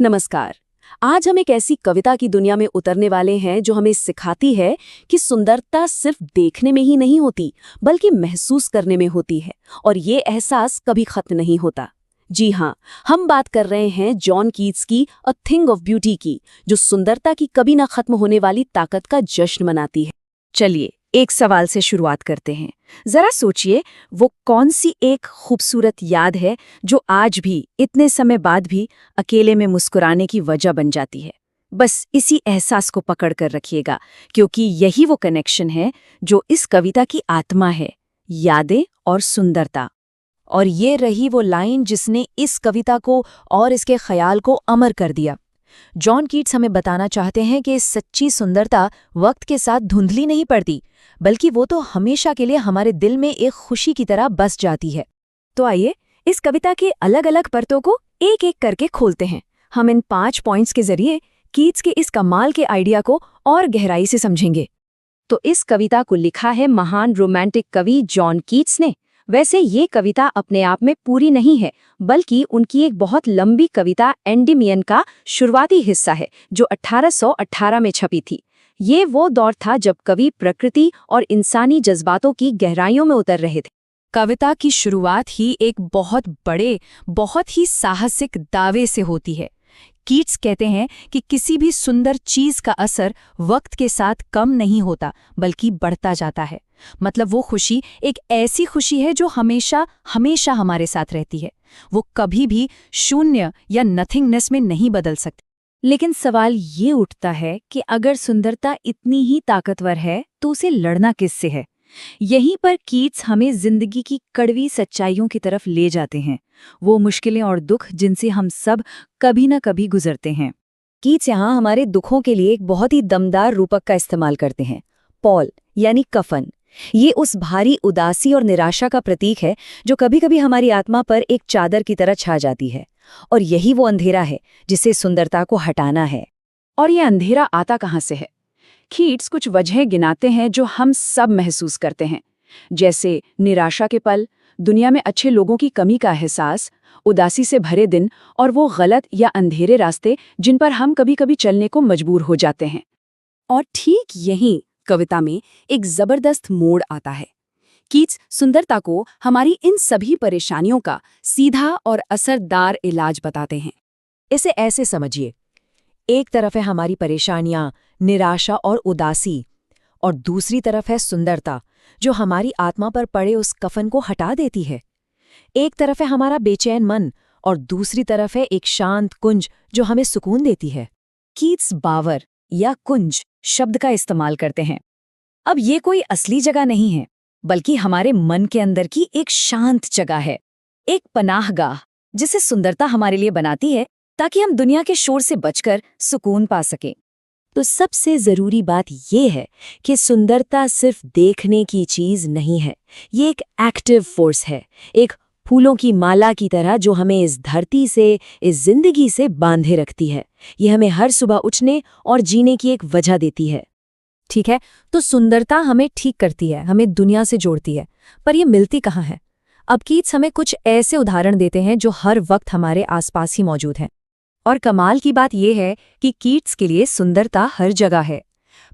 नमस्कार। आज हम एक ऐसी कविता की दुनिया में उतरने वाले हैं जो हमें सिखाती है कि सुंदरता सिर्फ देखने में ही नहीं होती, बल्कि महसूस करने में होती है, और ये एहसास कभी खत्म नहीं होता। जी हाँ, हम बात कर रहे हैं जॉन कीट्स की अ थिंग ऑफ ब्यूटी की, जो सुंदरता की कभी ना खत्म होने वाली ताकत का जश्न मनाती है। चलिए एक सवाल से शुरुआत करते हैं। जरा सोचिए, वो कौन सी एक खूबसूरत याद है जो आज भी इतने समय बाद भी अकेले में मुस्कुराने की वजह बन जाती है। बस इसी एहसास को पकड़ कर रखिएगा, क्योंकि यही वो कनेक्शन है जो इस कविता की आत्मा है, यादें और सुंदरता। और ये रही वो लाइन जिसने इस कविता को और इसके ख्याल को अमर कर दिया। जॉन कीट्स हमें बताना चाहते हैं कि सच्ची सुंदरता वक्त के साथ धुंधली नहीं पड़ती, बल्कि वो तो हमेशा के लिए हमारे दिल में एक खुशी की तरह बस जाती है। तो आइए इस कविता के अलग अलग परतों को एक एक करके खोलते हैं। हम इन 5 पॉइंट्स के जरिए कीट्स के इस कमाल के आइडिया को और गहराई से समझेंगे। तो इस कविता को लिखा है महान रोमांटिक कवि जॉन कीट्स ने। वैसे ये कविता अपने आप में पूरी नहीं है, बल्कि उनकी एक बहुत लंबी कविता एंडिमियन का शुरुआती हिस्सा है, जो 1818 में छपी थी। ये वो दौर था जब कवि प्रकृति और इंसानी जज्बातों की गहराइयों में उतर रहे थे। कविता की शुरुआत ही एक बहुत बड़े, बहुत ही साहसिक दावे से होती है। कीट्स कहते हैं कि किसी भी सुंदर चीज का असर वक्त के साथ कम नहीं होता, बल्कि बढ़ता जाता है। मतलब वो खुशी एक ऐसी खुशी है जो हमेशा हमेशा हमारे साथ रहती है। वो कभी भी शून्य या नथिंगनेस में नहीं बदल सकती। लेकिन सवाल ये उठता है कि अगर सुंदरता इतनी ही ताकतवर है, तो उसे लड़ना किससे है? यहीं पर कीट्स हमें जिंदगी की कड़वी सच्चाइयों की तरफ ले जाते हैं, वो मुश्किलें और दुख जिनसे हम सब कभी न कभी गुजरते हैं। कीट्स यहाँ हमारे दुखों के लिए एक बहुत ही दमदार रूपक का इस्तेमाल करते हैं, पॉल यानी कफन। ये उस भारी उदासी और निराशा का प्रतीक है जो कभी-कभी हमारी आत्मा पर एक चादर की तरह छा जाती है। और यही वो अंधेरा है जिसे सुंदरता को हटाना है। और ये अंधेरा आता कहाँ से है? कीट्स कुछ वजह गिनाते हैं जो हम सब महसूस करते हैं, जैसे निराशा के पल, दुनिया में अच्छे लोगों की कमी का एहसास, उदासी से भरे दिन और वो गलत या अंधेरे रास्ते जिन पर हम कभी-कभी चलने को मजबूर हो जाते हैं। और ठीक यहीं कविता में एक जबरदस्त मोड़ आता है। कीट्स सुंदरता को हमारी इन सभी परेशानियों का सीधा और असरदार इलाज बताते हैं। इसे ऐसे समझिए, एक तरफ है हमारी परेशानियां, निराशा और उदासी, और दूसरी तरफ है सुंदरता जो हमारी आत्मा पर पड़े उस कफन को हटा देती है। एक तरफ है हमारा बेचैन मन और दूसरी तरफ है एक शांत कुंज जो हमें सुकून देती है। कीट्स बावर या कुंज शब्द का इस्तेमाल करते हैं। अब ये कोई असली जगह नहीं है, बल्कि हमारे मन के अंदर की एक शांत जगह है, एक पनाहगाह जिसे सुंदरता हमारे लिए बनाती है ताकि हम दुनिया के शोर से बचकर सुकून पा सकें। तो सबसे जरूरी बात यह है कि सुंदरता सिर्फ देखने की चीज नहीं है, ये एक एक्टिव फोर्स है, एक फूलों की माला की तरह जो हमें इस धरती से, इस जिंदगी से बांधे रखती है। ये हमें हर सुबह उठने और जीने की एक वजह देती है। ठीक है, तो सुंदरता हमें ठीक करती है, हमें दुनिया से जोड़ती है, पर ये मिलती कहाँ है? अब कीट्स हमें कुछ ऐसे उदाहरण देते हैं जो हर वक्त हमारे आसपास ही मौजूद हैं। और कमाल की बात यह है कि कीट्स के लिए सुंदरता हर जगह है,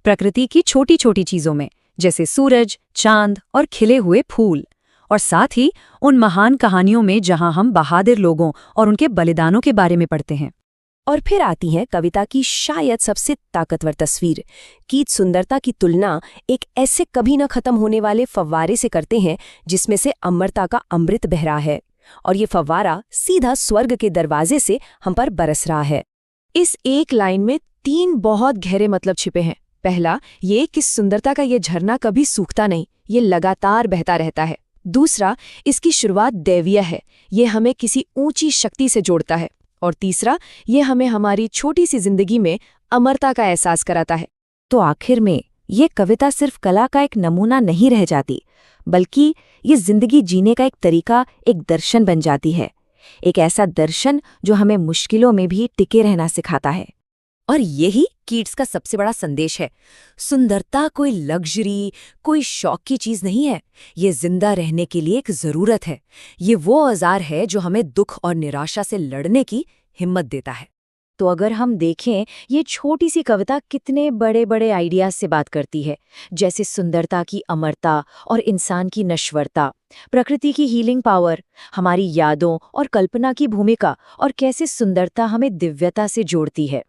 प्रकृति की छोटी छोटी चीजों में, जैसे सूरज, चांद और खिले हुए फूल, और साथ ही उन महान कहानियों में जहां हम बहादुर लोगों और उनके बलिदानों के बारे में पढ़ते हैं। और फिर आती है कविता की शायद सबसे ताकतवर तस्वीर। कीट्स सुंदरता की तुलना एक ऐसे कभी न खत्म होने वाले फव्वारे से करते हैं जिसमें से अमरता का अमृत बह रहा है, और ये फव्वारा सीधा स्वर्ग के दरवाजे से हम पर बरस रहा है। इस एक लाइन में 3 बहुत गहरे मतलब छिपे हैं। पहला, ये कि सुंदरता का ये झरना कभी सूखता नहीं, ये लगातार बहता रहता है। दूसरा, इसकी शुरुआत दैवीय है, ये हमें किसी ऊंची शक्ति से जोड़ता है। और तीसरा, ये हमें हमारी छोटी सी जिंदगी में अमरता का एहसास कराता है। तो आखिर में ये कविता सिर्फ कला का एक नमूना नहीं रह जाती, बल्कि ये जिंदगी जीने का एक तरीका, एक दर्शन बन जाती है। एक ऐसा दर्शन जो हमें मुश्किलों में भी टिके रहना सिखाता है। और यही कीट्स का सबसे बड़ा संदेश है। सुंदरता कोई लग्जरी, कोई शौक की चीज नहीं है, ये जिंदा रहने के लिए एक जरूरत है। ये वो औजार है जो हमें दुख और निराशा से लड़ने की हिम्मत देता है। तो अगर हम देखें, ये छोटी सी कविता कितने बड़े बड़े आइडियाज से बात करती है, जैसे सुंदरता की अमरता और इंसान की नश्वरता, प्रकृति की हीलिंग पावर, हमारी यादों और कल्पना की भूमिका, और कैसे सुंदरता हमें दिव्यता से जोड़ती है।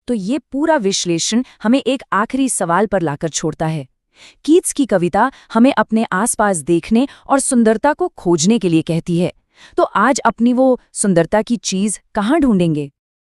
तो ये पूरा विश्लेषण हमें एक आखिरी सवाल पर लाकर छोड़ता है। कीट्स की कविता हमें अपने आसपास देखने और सुंदरता को खोजने के लिए कहती है। तो आज अपनी वो सुंदरता की चीज कहाँ ढूंढेंगे?